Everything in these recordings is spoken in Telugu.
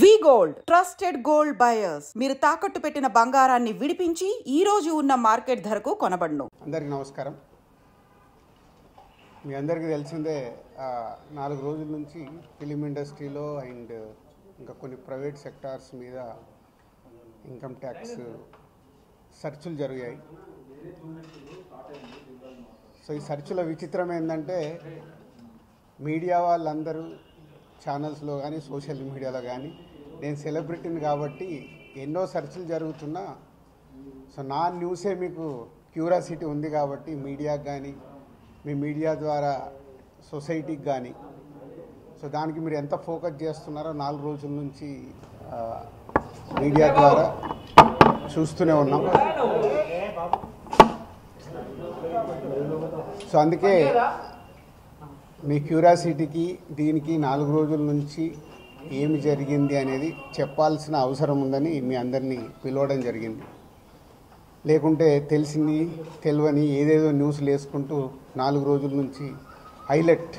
వి గోల్డ్ ట్రస్టెడ్ గోల్డ్ బయర్స్ మీరు తాకట్టు పెట్టిన బంగారాన్ని విడిపించి ఈ రోజు ఉన్న మార్కెట్ ధరకు కొనబడును. అందరికీ నమస్కారం. మీ అందరికీ తెలిసిందే 4 రోజుల నుంచి ఫిలిం ఇండస్ట్రీలో అండ్ ఇంకా కొన్ని ప్రైవేట్ సెక్టార్స్ మీద ఇన్కమ్ ట్యాక్స్ సెర్చులు జరిగాయి. సో ఈ సెర్చుల విచిత్రం ఏంటంటే మీడియా వాళ్ళందరూ ఛానల్స్లో కానీ సోషల్ మీడియాలో కానీ నేను సెలబ్రిటీని కాబట్టి ఎన్నో సెర్చ్లు జరుగుతున్నా సో నా న్యూసే మీకు క్యూరియాసిటీ ఉంది కాబట్టి మీడియాకి కానీ మీ మీడియా ద్వారా సొసైటీకి కానీ సో దానికి మీరు ఎంత ఫోకస్ చేస్తున్నారో 4 రోజుల నుంచి మీడియా ద్వారా చూస్తూనే ఉన్నాం. సో అందుకే మీ క్యూరియాసిటీకి దీనికి 4 రోజుల నుంచి ఏమి జరిగింది అనేది చెప్పాల్సిన అవసరం ఉందని మీ అందరినీ పిలవడం జరిగింది. లేకుంటే తెలిసింది తెలియని ఏదేదో న్యూస్లు వేసుకుంటూ 4 రోజుల నుంచి హైలైట్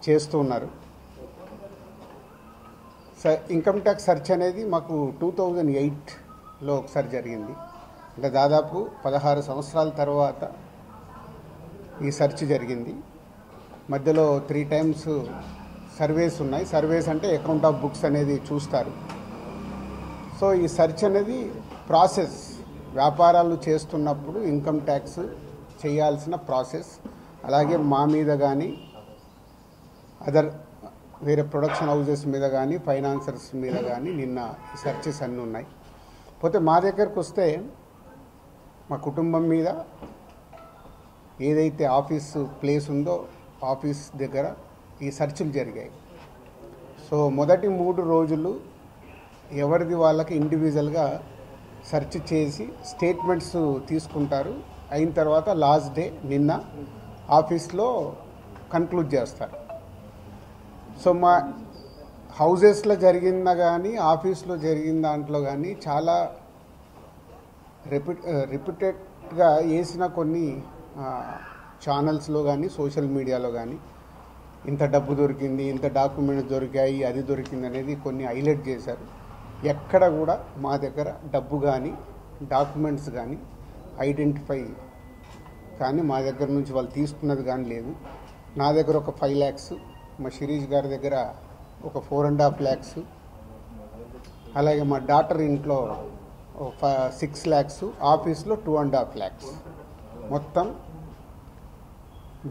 చేస్తూ ఉన్నారు. ఇన్కమ్ ట్యాక్స్ సెర్చ్ అనేది మాకు 2008లో ఒకసారి జరిగింది. అంటే దాదాపు 16 సంవత్సరాల తర్వాత ఈ సెర్చ్ జరిగింది. మధ్యలో 3 టైమ్స్ సర్వేస్ ఉన్నాయి. సర్వేస్ అంటే అకౌంట్ ఆఫ్ బుక్స్ అనేది చూస్తారు. సో ఈ సెర్చ్ అనేది ప్రాసెస్, వ్యాపారాలు చేస్తున్నప్పుడు ఇన్కమ్ ట్యాక్స్ చేయాల్సిన ప్రాసెస్. అలాగే మా మీద కానీ అదర్ వేరే ప్రొడక్షన్ హౌజెస్ మీద కానీ ఫైనాన్సర్స్ మీద కానీ నిన్న ఈ సెర్చెస్ అన్నీ ఉన్నాయి. పోతే మా దగ్గరకు వస్తే మా కుటుంబం మీద ఏదైతే ఆఫీసు ప్లేస్ ఉందో ఆఫీస్ దగ్గర ఈ సెర్చ్లు జరిగాయి. సో మొదటి 3 రోజులు ఎవరిది వాళ్ళకి ఇండివిజువల్గా సెర్చ్ చేసి స్టేట్మెంట్స్ తీసుకుంటారు. అయిన తర్వాత లాస్ట్ డే నిన్న ఆఫీస్లో కన్క్లూడ్ చేస్తారు. సో మా హౌజెస్లో జరిగిందా కానీ ఆఫీస్లో జరిగిన దాంట్లో కానీ చాలా రిపీటెడ్గా వేసిన కొన్ని ఛానల్స్లో కానీ సోషల్ మీడియాలో కానీ ఇంత డబ్బు దొరికింది, ఇంత డాక్యుమెంట్స్ దొరికాయి, అది దొరికింది అనేది కొన్ని హైలైట్ చేశారు. ఎక్కడ కూడా మా దగ్గర డబ్బు కానీ డాక్యుమెంట్స్ కానీ ఐడెంటిఫై కానీ మా దగ్గర నుంచి వాళ్ళు తీసుకున్నది కానీ లేదు. నా దగ్గర ఒక 5 lakhs, మా శిరీష్ గారి దగ్గర ఒక 4.5 lakhs, అలాగే మా డాటర్ ఇంట్లో 6 lakhs, ఆఫీస్లో 2.5 lakhs, మొత్తం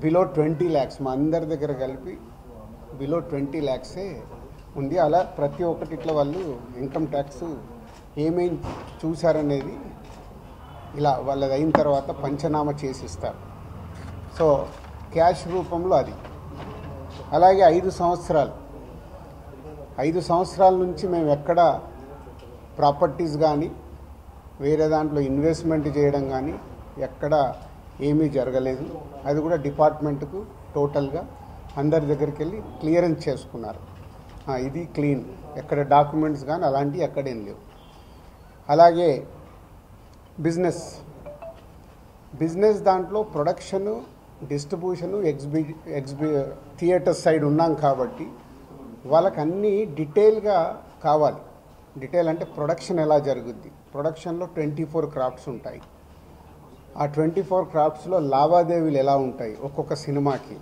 బిలో 20 lakhs మా అందరి దగ్గర కలిపి బిలో 20 lakhs ఉంది. అలా ప్రతి ఒక్కటి ఇట్లా వాళ్ళు ఇన్కమ్ ట్యాక్స్ ఏమేమి చూశారనేది ఇలా వాళ్ళది అయిన తర్వాత పంచనామా చేసిస్తారు. సో క్యాష్ రూపంలో అది. అలాగే 5 సంవత్సరాల నుంచి మేము ఎక్కడ ప్రాపర్టీస్ కానీ వేరే దాంట్లో ఇన్వెస్ట్మెంట్ చేయడం కానీ ఎక్కడ ఏమీ జరగలేదు. అది కూడా డిపార్ట్మెంట్కు టోటల్గా అందరి దగ్గరికి వెళ్ళి క్లియరెన్స్ చేసుకున్నారు. ఇది క్లీన్, ఎక్కడ డాక్యుమెంట్స్ కానీ అలాంటివి ఎక్కడేం లేవు. అలాగే బిజినెస్ దాంట్లో ప్రొడక్షను, డిస్ట్రిబ్యూషను, థియేటర్ సైడ్ ఉన్నాం కాబట్టి వాళ్ళకి అన్నీ డీటెయిల్గా కావాలి. డీటెయిల్ అంటే ప్రొడక్షన్ ఎలా జరుగుద్ది, ప్రొడక్షన్లో 24 క్రాఫ్ట్స్ ఉంటాయి. ఆ 24 క్రాఫ్ట్స్లో లావాదేవీలు ఎలా ఉంటాయి ఒక్కొక్క సినిమాకి.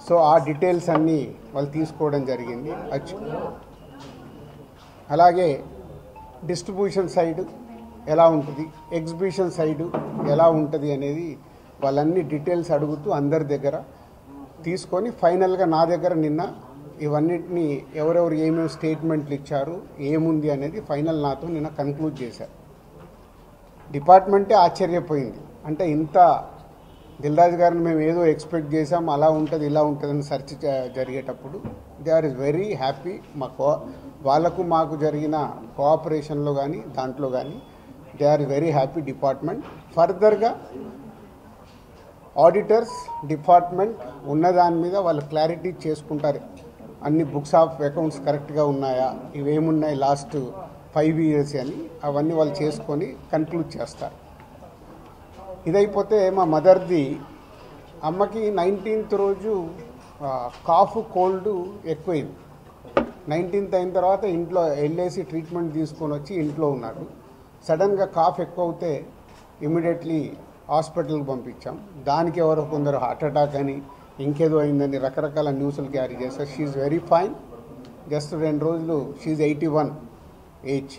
సో ఆ డీటెయిల్స్ అన్నీ వాళ్ళు తీసుకోవడం జరిగింది. అలాగే డిస్ట్రిబ్యూషన్ సైడు ఎలా ఉంటుంది, ఎగ్జిబిషన్ సైడు ఎలా ఉంటుంది అనేది వాళ్ళన్ని డీటెయిల్స్ అడుగుతూ అందరి దగ్గర తీసుకొని ఫైనల్గా నా దగ్గర నిన్న ఇవన్నిటిని ఎవరెవరు ఏమేమి స్టేట్మెంట్లు ఇచ్చారు, ఏముంది అనేది ఫైనల్ నాతో నిన్న కన్క్లూడ్ చేశారు. డిపార్ట్మెంటే ఆశ్చర్యపోయింది. అంటే ఇంత దిల్రాజు గారిని మేము ఏదో ఎక్స్పెక్ట్ చేసాం, అలా ఉంటుంది ఇలా ఉంటుందని సెర్చ్ జరిగేటప్పుడు దే ఆర్ వెరీ హ్యాపీ. వాళ్ళకు మాకు జరిగిన కోఆపరేషన్లో కానీ దాంట్లో కానీ they are very happy department. ఫర్దర్గా ఆడిటర్స్ డిపార్ట్మెంట్ ఉన్నదాని మీద వాళ్ళు క్లారిటీ చేసుకుంటారు. అన్ని బుక్స్ ఆఫ్ అకౌంట్స్ కరెక్ట్గా ఉన్నాయా, ఇవేమున్నాయి లాస్ట్ 5 years అని అవన్నీ వాళ్ళు చేసుకొని కన్క్లూడ్ చేస్తారు. ఇదైపోతే మా మదర్ది అమ్మకి 19th రోజు కాఫ్ కోల్డ్ ఎక్కువైంది. 19th అయిన తర్వాత ఇంట్లో వెళ్ళేసి ట్రీట్మెంట్ తీసుకొని వచ్చి ఇంట్లో ఉన్నాడు. సడన్గా కాఫ్ ఎక్కువ అవుతే ఇమీడియట్లీ హాస్పిటల్కి పంపించాం. దానికి ఎవరో కొందరు హార్ట్ అటాక్ అని ఇంకేదో అయిందని రకరకాల న్యూస్లు క్యారీ చేస్తారు. She very fine. జస్ట్ 2 రోజులు షీఈ్ 81 ఏజ్.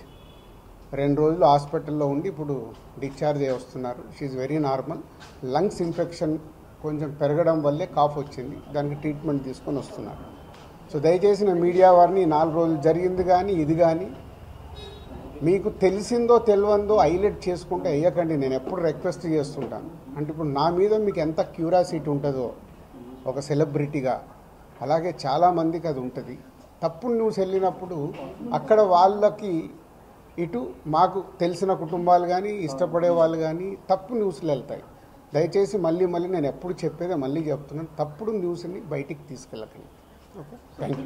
2 రోజులు హాస్పిటల్లో ఉండి ఇప్పుడు డిశ్చార్జ్ అయ్యి వస్తున్నారు. She very normal. Lungs infection కొంచెం పెరగడం వల్లే కాఫ్ వచ్చింది. దానికి ట్రీట్మెంట్ తీసుకొని వస్తున్నారు. సో దయచేసి నా మీడియా వారిని 4 రోజులు జరిగింది కానీ ఇది కానీ మీకు తెలిసిందో తెలియందో హైలైట్ చేసుకుంటే వేయకండి. నేను ఎప్పుడు రిక్వెస్ట్ చేస్తుంటాను. అంటే ఇప్పుడు నా మీద మీకు ఎంత క్యూరియాసిటీ ఉంటుందో ఒక సెలబ్రిటీగా, అలాగే చాలామందికి అది ఉంటుంది. తప్పుడు న్యూస్ వెళ్ళినప్పుడు అక్కడ వాళ్ళకి ఇటు మాకు తెలిసిన కుటుంబాలు కానీ ఇష్టపడే వాళ్ళు కానీ తప్పు న్యూస్లు వెళ్తాయి. దయచేసి మళ్ళీ నేను ఎప్పుడు చెప్పేదే మళ్ళీ చెప్తున్నాను, తప్పుడు న్యూస్ని బయటికి తీసుకెళ్ళకండి. Okay, thank you.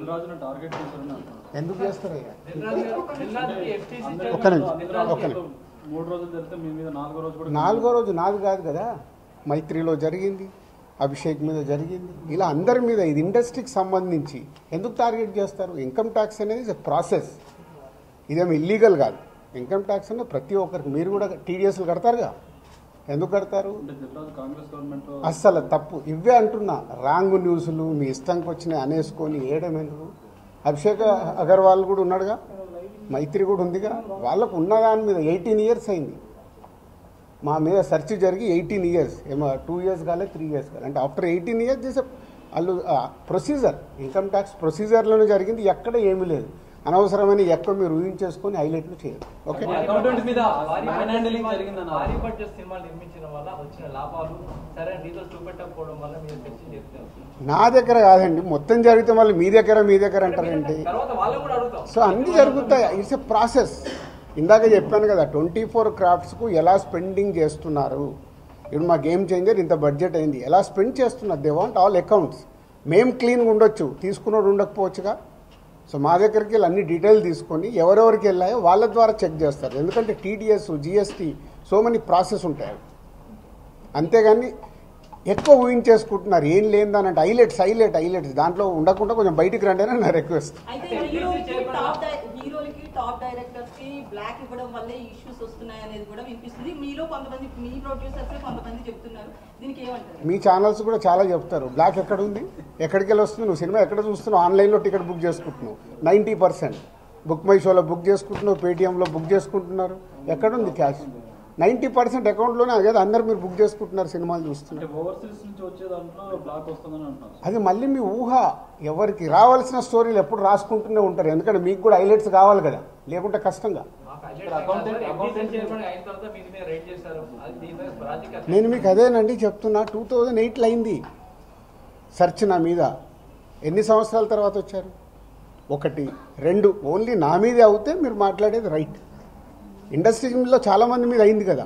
ఎందుకు చేస్తారయ్యా? ఒక్క నిమిషం. 4వ రోజు నాది కాదు కదా, మైత్రిలో జరిగింది, అభిషేక్ మీద జరిగింది, ఇలా అందరి మీద. ఇది ఇండస్ట్రీకి సంబంధించి ఎందుకు టార్గెట్ చేస్తారు? ఇన్కమ్ ట్యాక్స్ అనేది ప్రాసెస్, ఇదేమి ఇల్లీగల్ కాదు. ఇన్కమ్ ట్యాక్స్ అనేది ప్రతి ఒక్కరికి, మీరు కూడా టీడీఎస్లు కడతారుగా, ఎందుకు కడతారు? అస్సలు తప్పు. ఇవే అంటున్నా, రాంగ్ న్యూస్లు మీ ఇష్టంకి వచ్చినాయి అనేసుకొని వేయడం ఎందుకు? అభిషేక్ అగర్వాల్ కూడా ఉన్నాడుగా, మైత్రి కూడా ఉందిగా, వాళ్ళకు ఉన్నదాని మీద 18 ఇయర్స్ అయింది. మా మీద సెర్చ్ జరిగి 18 ఇయర్స్, ఏమో 2 ఇయర్స్ కాలేదు, 3 ఇయర్స్ కాలేదు. అంటే ఆఫ్టర్ 18 ఇయర్స్ చేసే వాళ్ళు ప్రొసీజర్, ఇన్కమ్ ట్యాక్స్ ప్రొసీజర్లోనే జరిగింది, ఎక్కడ ఏమీ లేదు. అనవసరమని ఎక్కువ మీరు ఊహించేసుకొని హైలైట్లు చేయరు. ఓకే, నా దగ్గర కాదండి, మొత్తం జరిగితే మళ్ళీ మీ దగ్గర అంటారేంటి? సో అన్నీ జరుగుతాయి. It's a process. ఇందాక చెప్పాను కదా, 24 క్రాఫ్ట్స్కు ఎలా స్పెండింగ్ చేస్తున్నారు. ఇప్పుడు మా గేమ్ చేంజర్ ఇంత బడ్జెట్ అయింది, ఎలా స్పెండ్ చేస్తున్నారు. They want all accounts. మేము క్లీన్గా ఉండొచ్చు, తీసుకున్నోడు ఉండకపోవచ్చుగా. సో మా దగ్గరికి వెళ్ళి అన్ని డీటెయిల్ తీసుకొని ఎవరెవరికి వెళ్ళాయో వాళ్ళ ద్వారా చెక్ చేస్తారు. ఎందుకంటే TDS, GST, so many process ఉంటాయి. అంతేగాని ఎక్కువ ఊహించేసుకుంటున్నారు, ఏం లేదని. అంటే హైలైట్స్ దాంట్లో ఉండకుండా కొంచెం బయటికి రండి అని నా రిక్వెస్ట్. టాప్ డైరెక్టర్స్ కి బ్లాక్ ఇవ్వడం వల్లే ఇష్యూస్ వస్తున్నాయి అనేది కూడా వినిపిస్తుంది. మీలో కొంతమంది, మీ ప్రొడ్యూసర్స్ కొంతమంది చెప్తున్నారు, దీనికి ఏమంటారు? మీ ఛానల్స్ కూడా చాలా చెప్తారు, బ్లాక్ ఎక్కడ ఉంది, ఎక్కడికి వెళ్ళి వస్తుంది, నువ్వు సినిమా ఎక్కడ చూస్తున్నావు, ఆన్లైన్లో టికెట్ బుక్ చేసుకుంటున్నావు, 90% బుక్ మై షోలో బుక్ చేసుకుంటున్నావు, పేటీఎంలో బుక్ చేసుకుంటున్నారు. ఎక్కడుంది క్యాష్? 90% అకౌంట్లోనే కదా అందరు మీరు బుక్ చేసుకుంటున్నారు, సినిమాలు చూస్తున్నారు. అది మళ్ళీ మీ ఊహ. ఎవరికి రావాల్సిన స్టోరీలు ఎప్పుడు రాసుకుంటూనే ఉంటారు, ఎందుకంటే మీకు కూడా హైలైట్స్ కావాలి కదా, లేకుంటే కష్టంగా. నేను మీకు అదేనండి చెప్తున్నా, 2008లో అయింది సెర్చ్ నా మీద. ఎన్ని సంవత్సరాల తర్వాత వచ్చారు? 1, 2 ఓన్లీ నా మీదే అవుతే మీరు మాట్లాడేది రైట్. ఇండస్ట్రీలో చాలామంది మీద అయింది కదా.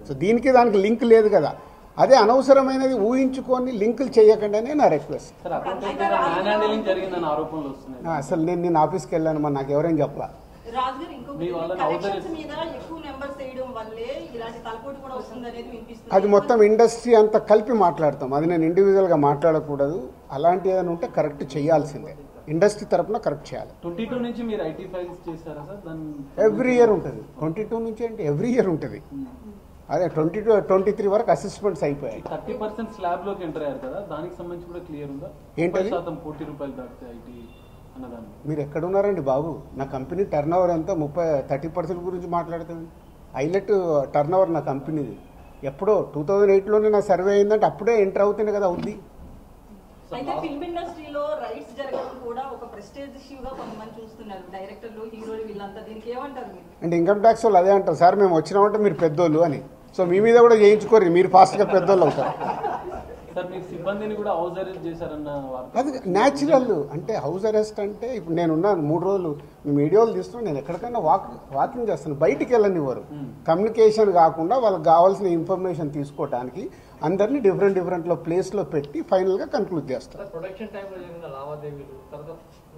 సో దానికి లింక్ లేదు కదా. అదే అనవసరమైనది ఊహించుకొని లింకులు చేయకండి నా రిక్వెస్ట్. అసలు నేను ఆఫీస్కి వెళ్ళాను, మరి నాకు ఎవరైనా చెప్పలా. అది మొత్తం ఇండస్ట్రీ అంతా కలిపి మాట్లాడతాం, అది నేను ఇండివిజువల్గా మాట్లాడకూడదు. అలాంటి ఏదైనా ఉంటే కరెక్ట్ చేయాల్సిందే, ఇండస్ట్రీ తరఫున కరెక్ట్ చేయాలి. 22 నుంచి మీరు ఐటీ ఫైల్స్ చేశారా సార్? ఎవ్రీ ఇయర్ ఉంటుంది. 22 నుంచి అంటే ఎవ్రీ ఇయర్ ఉంటుంది. అదే 22, 23 వరకు అసెస్మెంట్స్ అయిపోయాయి. 30% స్లాబ్ లోకి ఎంటర్ అయ్యారు కదా, దానికి సంబంధించి కూడా క్లియర్ ఉందా? ఏంటది? ₹1 దాటితే ఐటీ అన్నదాన్ని. మీరు ఎక్కడున్నారండి బాబు? నా కంపెనీ టర్న్ ఓవర్ ఎంత? 30% గురించి మాట్లాడుతుంది. హైలైట్ టర్న్ ఓవర్ నా కంపెనీది. ఎప్పుడో 2008లోనే నా సర్వే అయిందంటే అప్పుడే ఎంటర్ అవుతుంది కదా, అవుద్ది. అయితే ఫిల్మ్ ఇండస్ట్రీలో రైట్స్ జరగడం కూడా ఒక ప్రెస్టేజ్ ఇష్యూగా కొంతమంది చూస్తున్నారు, డైరెక్టర్లు, హీరోలు, వీళ్ళంతా. దీనికి ఏమంటారు మీరు? అంటే ఇన్కమ్ ట్యాక్స్ వాళ్ళు అదే అంటారు, సార్ మేము వచ్చినామంటే మీరు పెద్దోళ్ళు అని. సో మీ మీద కూడా చేయించుకోరు, మీరు ఫాస్ట్గా పెద్దోళ్ళు అవుతారు. సిబ్బందిని కూడా హౌస్ అరెస్ట్ చేశారన్న అది న్యాచురల్. అంటే హౌస్ అరెస్ట్ అంటే ఇప్పుడు నేనున్నాను 3 రోజులు, మీ మీడియాలు తీస్తున్నాను, నేను ఎక్కడికైనా వాకింగ్ చేస్తాను, బయటికి వెళ్ళనివ్వరు. కమ్యూనికేషన్ కాకుండా వాళ్ళకి కావాల్సిన ఇన్ఫర్మేషన్ తీసుకోవడానికి అందరినీ డిఫరెంట్లో ప్లేస్లో పెట్టి ఫైనల్గా కన్క్లూడ్ చేస్తారు. ప్రొడక్షన్ టైంలో జరిగిన లావాదేవీలు, తర్వాత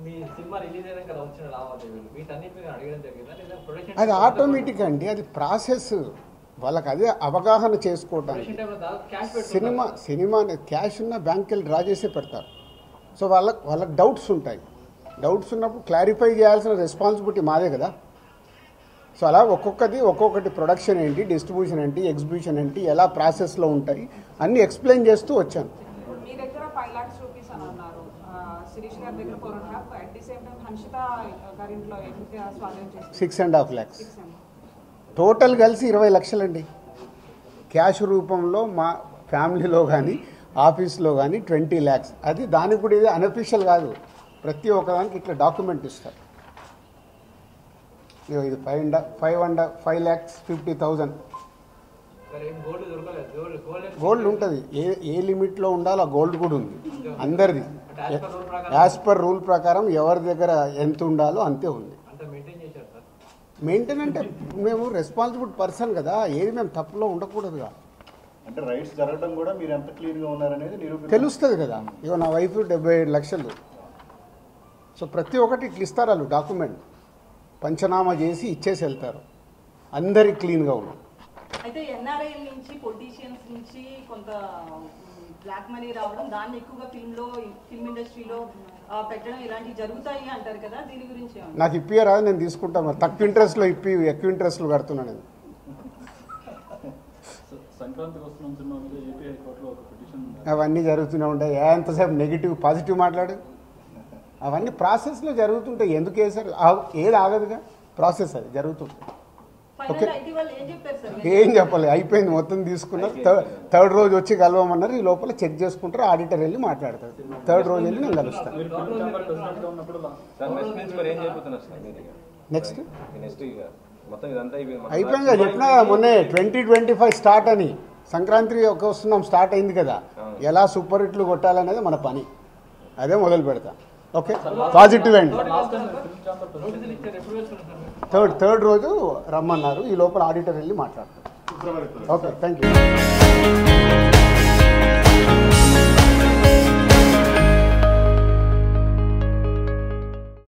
మీ సినిమా రిలీజ్ అయినాక వచ్చిన లావాదేవీలు, వీటన్నిటిని అడగడం జరిగిందా? లేదా ప్రొడక్షన్ అది ఆటోమేటిక్ అండి, అది ప్రాసెస్. వాళ్ళకి అదే అవగాహన చేసుకోవడానికి. సినిమా క్యాష్ ఉన్న బ్యాంక్కి వెళ్ళి డ్రా చేసే పెడతారు. సో వాళ్ళకి డౌట్స్ ఉంటాయి. డౌట్స్ ఉన్నప్పుడు క్లారిఫై చేయాల్సిన రెస్పాన్సిబిలిటీ మాదే కదా. సో అలా ఒక్కొక్కటి ప్రొడక్షన్ ఏంటి, డిస్ట్రిబ్యూషన్ ఏంటి, ఎగ్జిబిషన్ ఏంటి, ఎలా ప్రాసెస్లో ఉంటాయి అన్నీ ఎక్స్ప్లెయిన్ చేస్తూ వచ్చాను. మీ దగ్గర 5 lakhs రూపీస్ అని అన్నారు, శిరీష్ గారి దగ్గర 4.5, at the same time Hanshitha గారి ఇంట్లో ఎంత స్వాధీనం చేస్తారు? 6.5 lakhs. టోటల్ కలిసి 20 లక్షలండి. క్యాష్ రూపంలో మా ఫ్యామిలీలో కానీ ఆఫీస్లో కానీ 20 lakhs. అది దానికి కూడా ఇది అన్అఫీషియల్ కాదు, ప్రతి ఒక్కదానికి ఇట్లా డాక్యుమెంట్ ఇస్తారు. ఇది 5,50,000 గోల్డ్ ఉంటుంది. ఏ లిమిట్లో ఉండాలో ఆ గోల్డ్ కూడా ఉంది అందరిది. యాజ్ పర్ రూల్ ప్రకారం ఎవరి దగ్గర ఎంత ఉండాలో అంతే ఉంది. మెయింటైన్ అంటే మేము రెస్పాన్సిబుల్ పర్సన్ కదా, ఏది మేము తప్పులో ఉండకూడదుగా. అంటే రైట్స్ జరగడం కూడా మీరు ఎంత క్లియర్గా ఉన్నారనేది తెలుస్తుంది కదా. ఇగో నా వైఫ్ 75 లక్షలు. సో ప్రతి ఒక్కటి ఇట్లా ఇస్తారు వాళ్ళు డాక్యుమెంట్, పంచనామా చేసి ఇచ్చేసి వెళ్తారు. అందరికి క్లీన్గా ఉన్నాం. అయితే ఎన్ఆర్ఐ నుంచి పొలిటీషియన్స్ నుంచి కొంత బ్లాక్ మనీ రావడం, దాన్ని ఎక్కువగా ఫిల్మ్ ఇండస్ట్రీలో పెట్టడం ఇలాంటివి జరుగుతాయి అంటారు కదా, దీని గురించి నాకు ఇప్పియరాదు, నేను తీసుకుంటాను. మరి తక్కువ ఇంట్రెస్ట్లో ఎక్కువ ఇంట్రెస్ట్లో కడుతున్నాను నేను. సంక్రాంతికి వస్తున్న సినిమా మీద ఏపీ హైకోర్టులో ఒక పిటిషన్ అవన్నీ జరుగుతూనే ఉంటాయి. ఎంతసేపు నెగిటివ్ పాజిటివ్ మాట్లాడు. అవన్నీ ప్రాసెస్లో జరుగుతుంటాయి. ఎందుకు వేసారు? ఏది ఆగదుగా, ప్రాసెస్ అది జరుగుతుంటుంది. ఓకే, ఏం చెప్పాలి, అయిపోయింది, మొత్తం తీసుకున్నారు. థర్డ్ రోజు వచ్చి కలవమన్నారు. ఈ లోపల చెక్ చేసుకుంటారు, ఆడిటర్ వెళ్ళి మాట్లాడతారు. థర్డ్ రోజు వెళ్ళి నేను కలుస్తాను. నెక్స్ట్ అయిపోయింది చెప్పినా మొన్నే 2025 స్టార్ట్ అని. సంక్రాంతి వస్తున్నాం, స్టార్ట్ అయింది కదా. ఎలా సూపర్ హిట్లు కొట్టాలనేది మన పని, అదే మొదలు పెడతాం. ఓకే, పాజిటివ్ అండి. థర్డ్ రోజు రమ్మన్నారు. ఈ లోపల ఆడిటర్ వెళ్ళి మాట్లాడతారు. Okay, thank you.